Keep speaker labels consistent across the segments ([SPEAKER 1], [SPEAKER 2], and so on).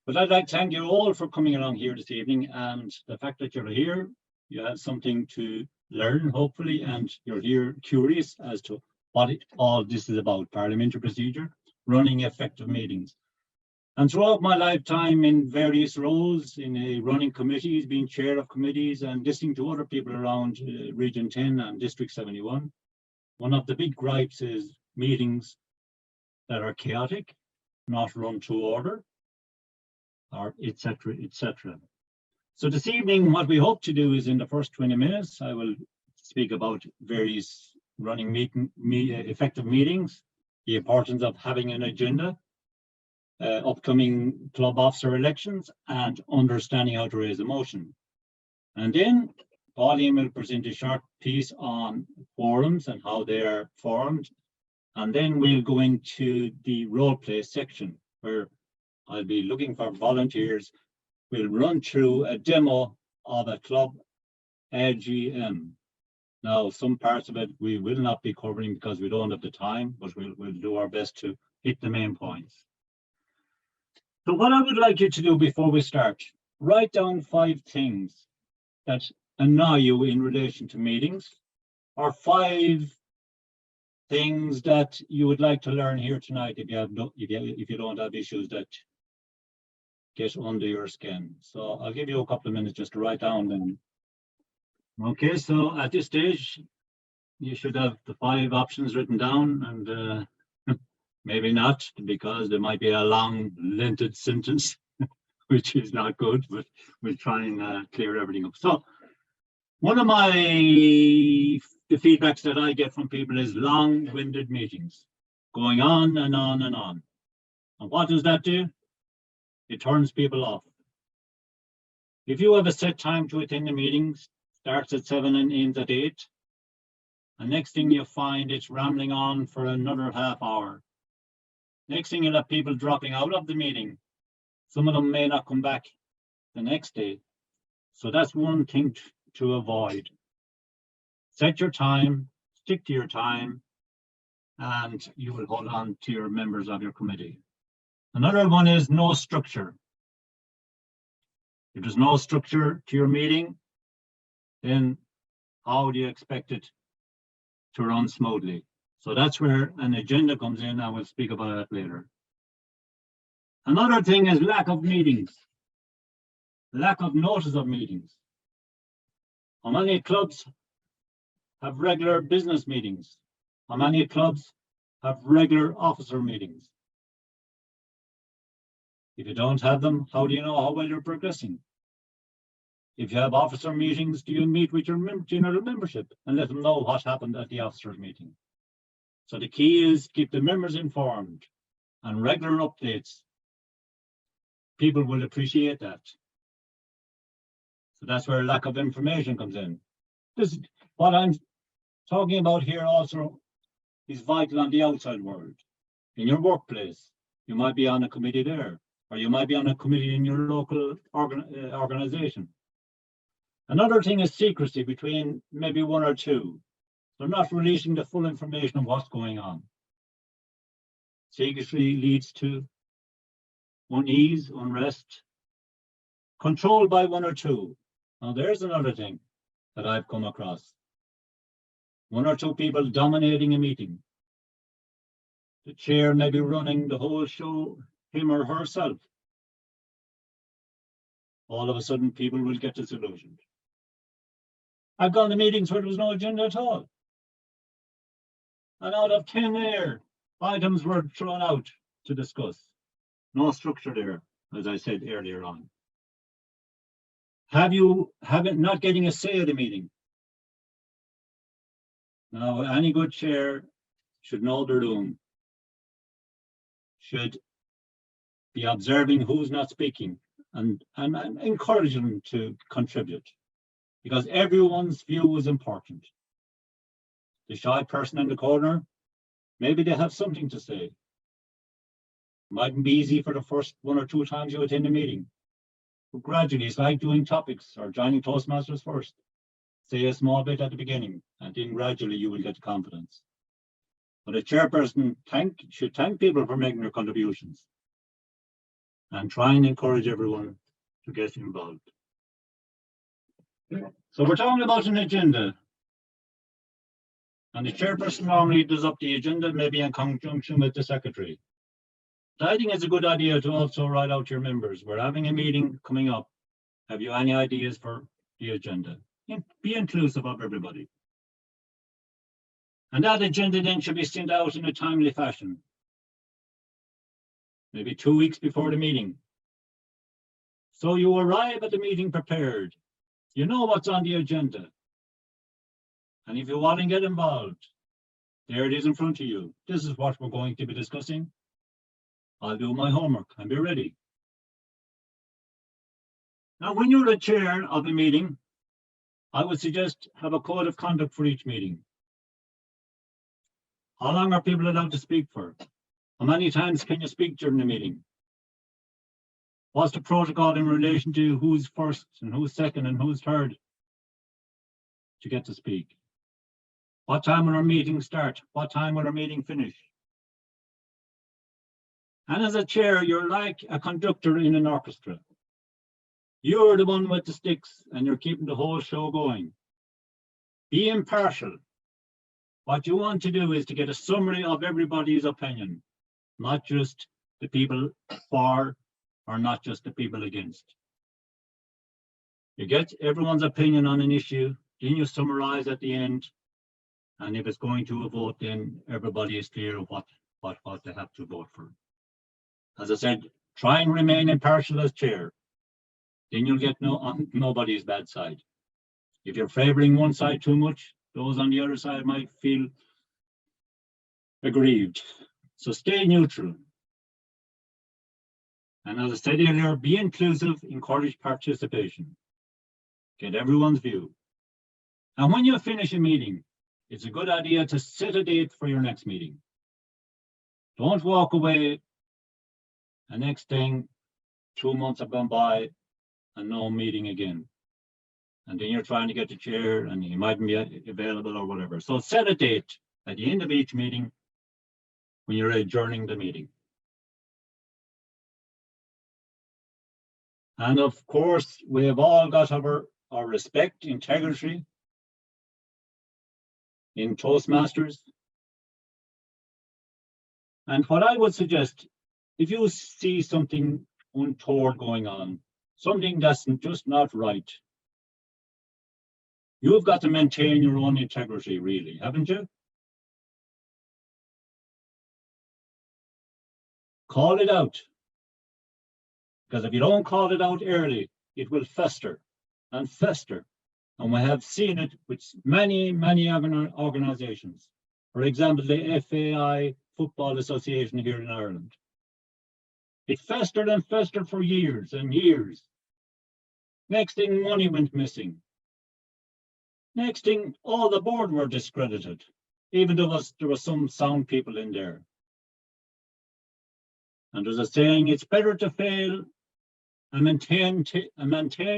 [SPEAKER 1] But I'd like to thank you all for coming along here this evening, and the fact that you're here, you have something to learn, hopefully, and you're here curious as to what all this is about: parliamentary procedure, running effective meetings. And throughout my lifetime in various roles in running committees, being chair of committees and listening to other people around Region 10 and District 71, one of the big gripes is meetings that are chaotic, not run to order, or etc., etc. So this evening, what we hope to do is in the first 20 minutes, I will speak about various running effective meetings, the importance of having an agenda, upcoming club officer elections, and understanding how to raise a motion. And then Pauline will present a short piece on forums and how they are formed. And then we'll go into the role play section, where I'll be looking for volunteers. We'll run through a demo of a club AGM. Now, some parts of it we will not be covering because we don't have the time, but we'll do our best to hit the main points. So what I would like you to do before we start, write down 5 things that annoy you in relation to meetings, or 5 things that you would like to learn here tonight if you don't have issues that get under your skin. So I'll give you a couple of minutes just to write down them. Okay, so at this stage, you should have the 5 options written down, and maybe not, because there might be a long lented sentence, which is not good, but we'll try and clear everything up. So one of the feedbacks that I get from people is long-winded meetings, going on and on and on. And what does that do? It turns people off. If you have a set time to attend the meetings, starts at 7 and ends at 8, and next thing you find it's rambling on for another half hour. Next thing you'll have people dropping out of the meeting. Some of them may not come back the next day. So that's one thing to avoid. Set your time, stick to your time, and you will hold on to your members of your committee. Another one is no structure. If there's no structure to your meeting, then how do you expect it to run smoothly? So that's where an agenda comes in, and we'll speak about that later. Another thing is lack of meetings, lack of notice of meetings. How many clubs have regular business meetings? How many clubs have regular officer meetings? If you don't have them, how do you know how well you're progressing? If you have officer meetings, do you meet with your general membership and let them know what happened at the officers meeting? So the key is keep the members informed and regular updates. People will appreciate that. So that's where lack of information comes in. What I'm talking about here also is vital on the outside world. In your workplace, you might be on a committee there, or you might be on a committee in your local organization. Another thing is secrecy between maybe 1 or 2. They're not releasing the full information of what's going on. Secrecy leads to unease, unrest, controlled by 1 or 2. Now there's another thing that I've come across. 1 or 2 people dominating a meeting. The chair may be running the whole show, him or herself. All of a sudden, people will get disillusioned. I've gone to meetings where there was no agenda at all. And out of 10 items were thrown out to discuss. No structure there, as I said earlier on. Not getting a say at the meeting? Now, any good chair should know their doing, should be observing who's not speaking and encourage them to contribute, because everyone's view is important. The shy person in the corner, maybe they have something to say. Mightn't be easy for the first 1 or 2 times you attend a meeting, but gradually it's like doing topics or joining Toastmasters first. Say a small bit at the beginning, and then gradually you will get confidence. But a chairperson should thank people for making their contributions. and try and encourage everyone to get involved. So we're talking about an agenda. And the chairperson normally does up the agenda, maybe in conjunction with the secretary. But I think it's a good idea to also write out to your members. We're having a meeting coming up. Have you any ideas for the agenda? Be inclusive of everybody. And that agenda then should be sent out in a timely fashion. Maybe 2 weeks before the meeting. So you arrive at the meeting prepared. You know what's on the agenda. And if you want to get involved, there it is in front of you. This is what we're going to be discussing. I'll do my homework and be ready. Now, when you're the chair of a meeting, I would suggest have a code of conduct for each meeting. How long are people allowed to speak for? How many times can you speak during the meeting? What's the protocol in relation to who's first and who's second and who's third to get to speak? What time will our meeting start? What time will our meeting finish? And as a chair, you're like a conductor in an orchestra. You're the one with the sticks and you're keeping the whole show going. Be impartial. What you want to do is to get a summary of everybody's opinion, not just the people for or not just the people against. You get everyone's opinion on an issue, then you summarize at the end. And if it's going to a vote, then everybody is clear of what they have to vote for. As I said, try and remain impartial as chair. Then you'll get on nobody's bad side. If you're favoring one side too much, those on the other side might feel aggrieved. So stay neutral. And as I said earlier, be inclusive, encourage participation. Get everyone's view. And when you finish a meeting, it's a good idea to set a date for your next meeting. Don't walk away. The next thing, 2 months have gone by and no meeting again. And then you're trying to get the chair and he mightn't be available or whatever. So set a date at the end of each meeting when you're adjourning the meeting. And of course, we have all got our respect, integrity in Toastmasters. And what I would suggest, if you see something untoward going on, something that's just not right, you've got to maintain your own integrity, really, haven't you? Call it out. Because if you don't call it out early, it will fester and fester. And we have seen it with many organizations. For example, the FAI Football Association here in Ireland. It festered and festered for years and years. Next thing, money went missing. Next thing, all the board were discredited, even though there was some sound people in there. And there's a saying, it's better to fail and maintain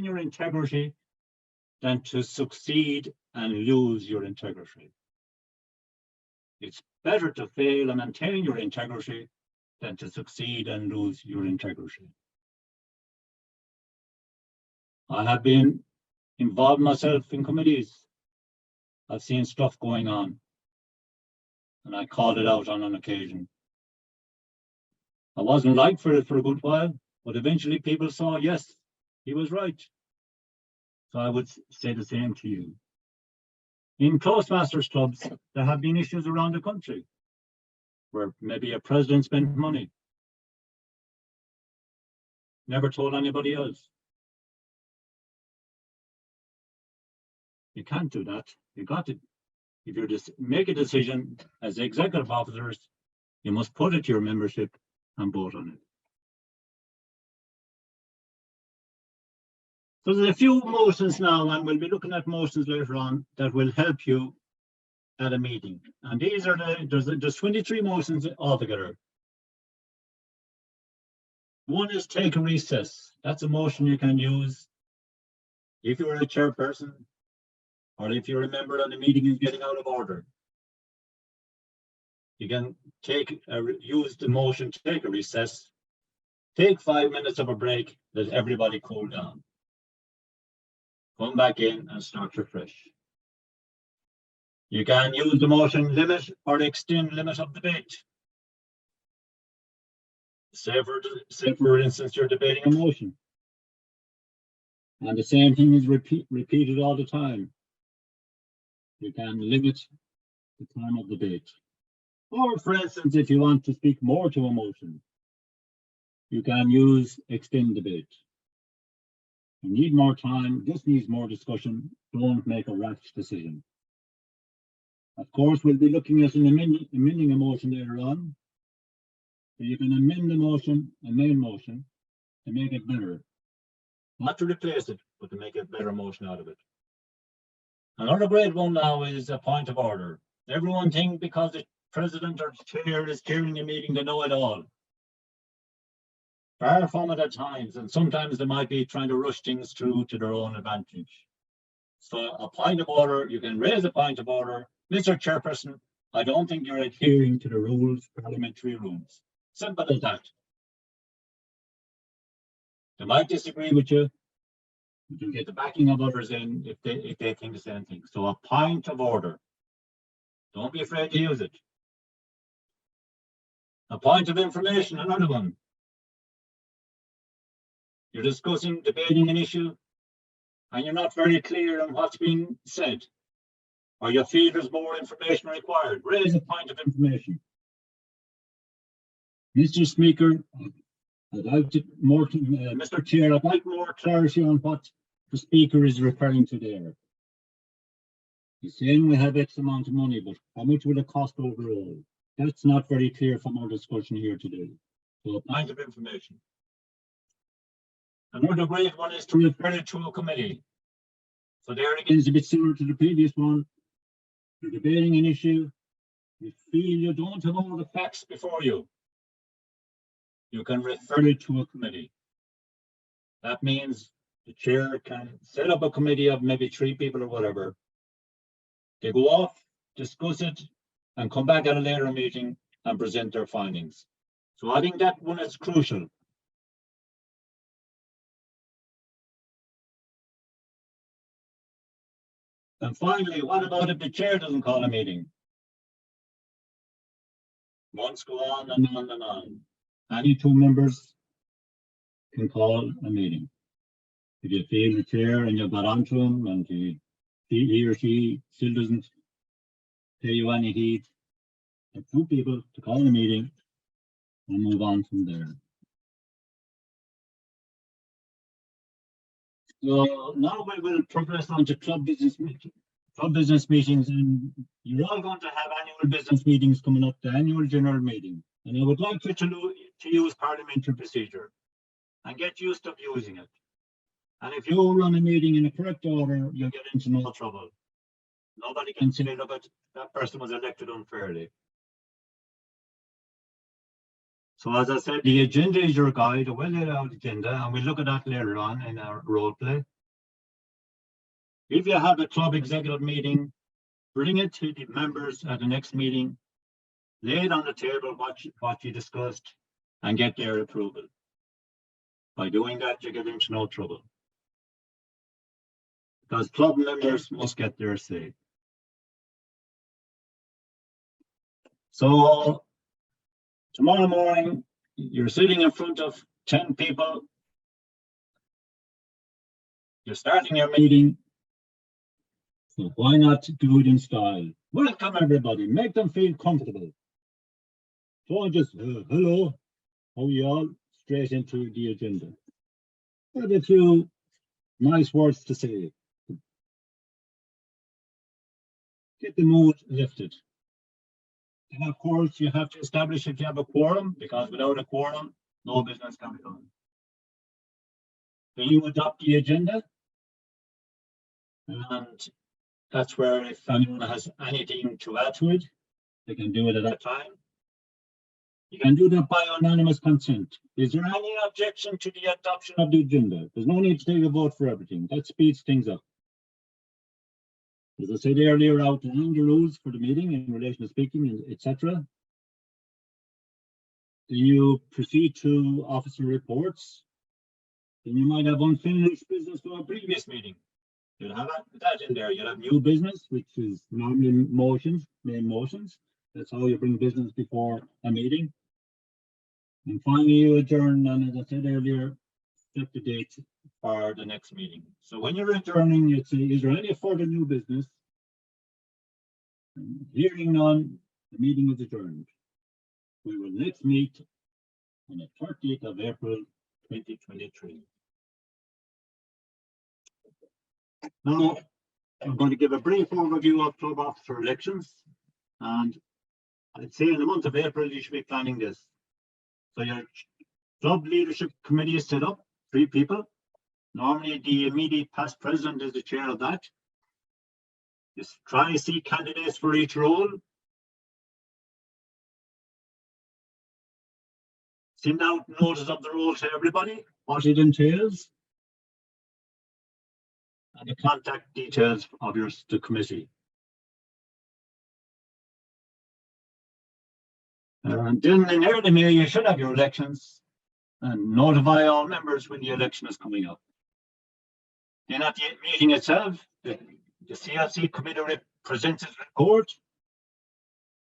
[SPEAKER 1] your integrity than to succeed and lose your integrity. It's better to fail and maintain your integrity than to succeed and lose your integrity. I have been involved myself in committees. I've seen stuff going on, and I called it out on an occasion. I wasn't liked for it for a good while, but eventually people saw, yes, he was right. So I would say the same to you. In Toastmasters clubs, there have been issues around the country where maybe a president spent money, never told anybody else. You can't do that. You got to, if you just make a decision as executive officers, you must put it to your membership and vote on it. So there's a few motions now, and we'll be looking at motions later on that will help you at a meeting. And these are there's 23 motions altogether. One is take a recess. That's a motion you can use if you're a chairperson or if you remember that the meeting is getting out of order. You can use the motion to take a recess Take 5 minutes of a break, let everybody cool down. Come back in and start afresh. You can use the motion limit or extend limit of debate. Say for instance, you're debating a motion. And the same thing is repeated all the time. You can limit the time of debate. Or for instance, if you want to speak more to a motion, you can use extend debate. You need more time, this needs more discussion, don't make a rash decision. Of course, we'll be looking at amending a motion later on. So you can amend the motion, a main motion, to make it better. Not to replace it, but to make a better motion out of it. Another great one now is a point of order. Everyone thinks because the president or the chair is chairing a meeting, they know it all. Far from it at times, and sometimes they might be trying to rush things through to their own advantage. So a point of order, you can raise a point of order. Mr. Chairperson, I don't think you're adhering to the rules, parliamentary rules. Simple as that. They might disagree with you. You can get the backing of others in if they think the same thing. So a point of order. Don't be afraid to use it. A point of information, another one. You're discussing, debating an issue, and you're not very clear on what's being said, or you feel there's more information required. Raise a point of information. Mr. Speaker, I'd like to more, Mr. Chair, I'd like more clarity on what the Speaker is referring to there. He's saying we have X amount of money, but how much will it cost overall? That's not very clear from our discussion here today. So a point of information. Another great one is to refer it to a committee. So there again is a bit similar to the previous one. You're debating an issue. You feel you don't have all the facts before you. You can refer it to a committee. That means the chair can set up a committee of maybe 3 people or whatever. They go off, discuss it, and come back at a later meeting and present their findings. So I think that one is crucial. And finally, what about if the chair doesn't call a meeting? Months go on and on and on. Any 2 members can call a meeting. If you feel the chair and you've got onto him and he or she still doesn't pay you any heed, have 2 people to call a meeting and move on from there. So now we will progress on to club business meetings, and you're all going to have annual business meetings coming up, the annual general meeting. And I would like you to use parliamentary procedure and get used to using it. And if you run a meeting in the correct order, you'll get into no trouble. Nobody can say, look, that person was elected unfairly. So as I said, the agenda is your guide, a well laid out agenda, and we'll look at that later on in our role play. If you have a club executive meeting, bring it to the members at the next meeting, lay it on the table what you discussed, and get their approval. By doing that, you get into no trouble. Because club members must get their say. So tomorrow morning, you're sitting in front of 10 people. You're starting your meeting. So why not do it in style? Welcome everybody, make them feel comfortable. Don't just, hello, how are you all? Straight into the agenda. Have a few nice words to say. Get the mood lifted. And of course, you have to establish if you have a quorum, because without a quorum, no business can be done. Then you adopt the agenda, and that's where if anyone has anything to add to it, they can do it at that time. You can do that by unanimous consent. Is there any objection to the adoption of the agenda? There's no need to take a vote for everything. That speeds things up. As I said earlier, outline the rules for the meeting in relation to speaking, etc. Then you proceed to officer reports. Then you might have unfinished business from a previous meeting. You'll have that in there. You'll have new business, which is normally motions, main motions. That's how you bring business before a meeting. And finally, you adjourn, and as I said earlier, set the date for the next meeting. So when you're adjourning, you'd say, is there any further new business? And hearing none, the meeting is adjourned. We will next meet on the 30th of April, 2023. Now, I'm going to give a brief overview of club officer elections. And I'd say in the month of April, you should be planning this. So your club leadership committee is set up, 3 people. Normally, the immediate past president is the chair of that. Just try to see candidates for each role. Send out notice of the role to everybody, what it entails, and the contact details of the committee. And then in early May, you should have your elections and notify all members when the election is coming up. Then at the meeting itself, the CLC committee presents its report.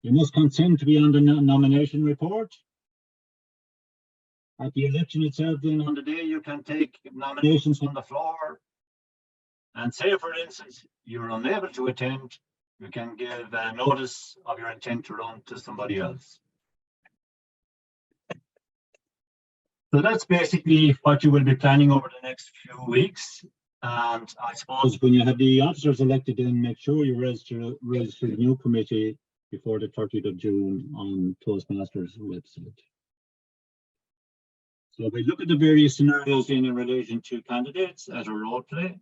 [SPEAKER 1] You must consent to be on the nomination report. At the election itself, then on the day, you can take nominations from the floor. And say, for instance, you're unable to attend, you can give a notice of your intent to run to somebody else. So that's basically what you will be planning over the next few weeks. And I suppose when you have the officers elected, then make sure you register the new committee before the 30th of June on Toastmasters website. So we look at the various scenarios in relation to candidates as a role play.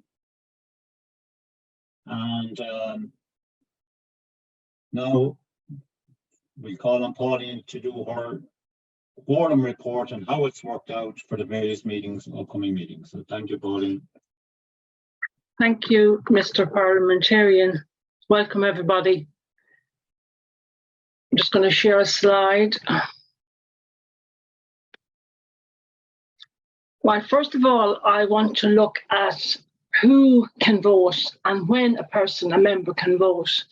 [SPEAKER 1] And now we call on Pauline to do her quorum report and how it's worked out for the various meetings, upcoming meetings. So thank you, Pauline.
[SPEAKER 2] Thank you, Mr. Parliamentarian. Welcome, everybody. I'm just going to share a slide. Well, first of all, I want to look at who can vote and when a member can vote.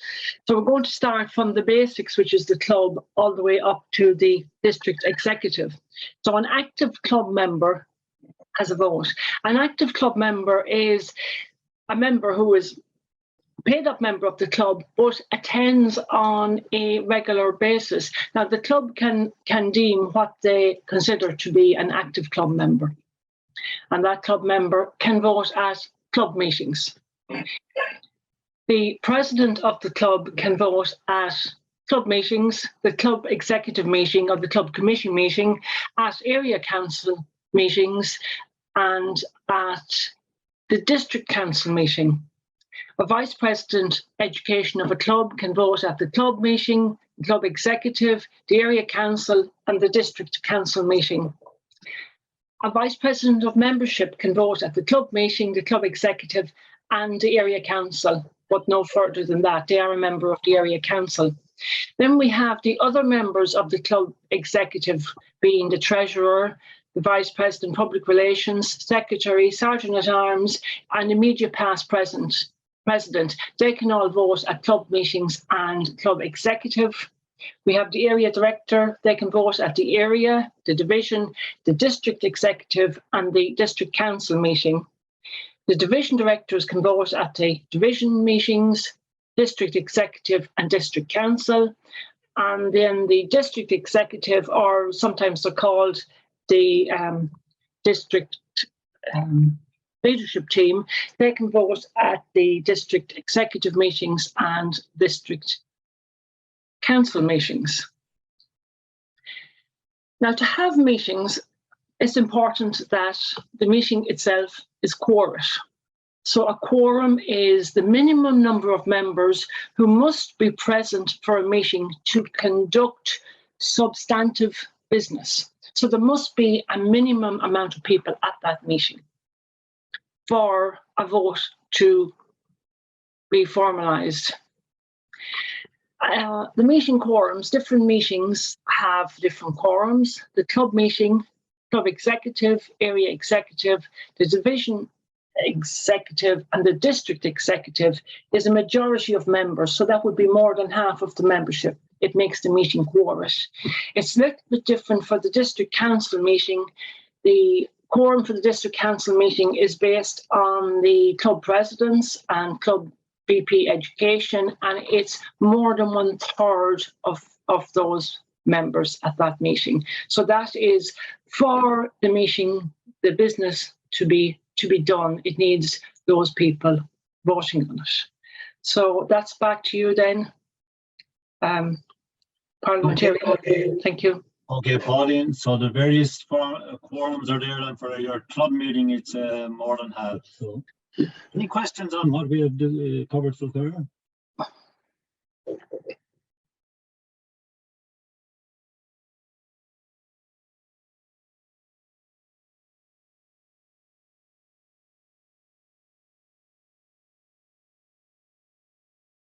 [SPEAKER 2] So we're going to start from the basics, which is the club, all the way up to the district executive. So an active club member has a vote. An active club member is a member who is paid up member of the club, but attends on a regular basis. Now, the club can deem what they consider to be an active club member. And that club member can vote at club meetings. The president of the club can vote at club meetings, the club executive meeting or the club committee meeting, at area council meetings, and at the district council meeting. A vice president education of a club can vote at the club meeting, the club executive, the area council, and the district council meeting. A vice president of membership can vote at the club meeting, the club executive, and the area council, but no further than that. They are a member of the area council. Then we have the other members of the club executive, being the treasurer, the vice president, public relations, secretary, sergeant at arms, and immediate past president. They can all vote at club meetings and club executive. We have the area director. They can vote at the area, the division, the district executive, and the district council meeting. The division directors can vote at the division meetings, district executive, and district council. And then the district executive, or sometimes they're called the district leadership team, they can vote at the district executive meetings and district council meetings. Now, to have meetings, it's important that the meeting itself is quorate. So a quorum is the minimum number of members who must be present for a meeting to conduct substantive business. So there must be a minimum amount of people at that meeting for a vote to be formalised. The meeting quorums, different meetings have different quorums. The club meeting, club executive, area executive, the division executive and the district executive is a majority of members. So that would be more than half of the membership. It makes the meeting quorum. It's a little bit different for the district council meeting. The quorum for the district council meeting is based on the club presidents and club VP education, and it's more than 1/3 of those members at that meeting. So that is for the meeting, the business to be done. It needs those people voting on it. So that's back to you then, Parliamentarian.
[SPEAKER 1] Okay.
[SPEAKER 2] Thank you.
[SPEAKER 1] Okay, Pauline, so the various quorums are there, and for your club meeting, it's more than half. So, any questions on what we have covered so far?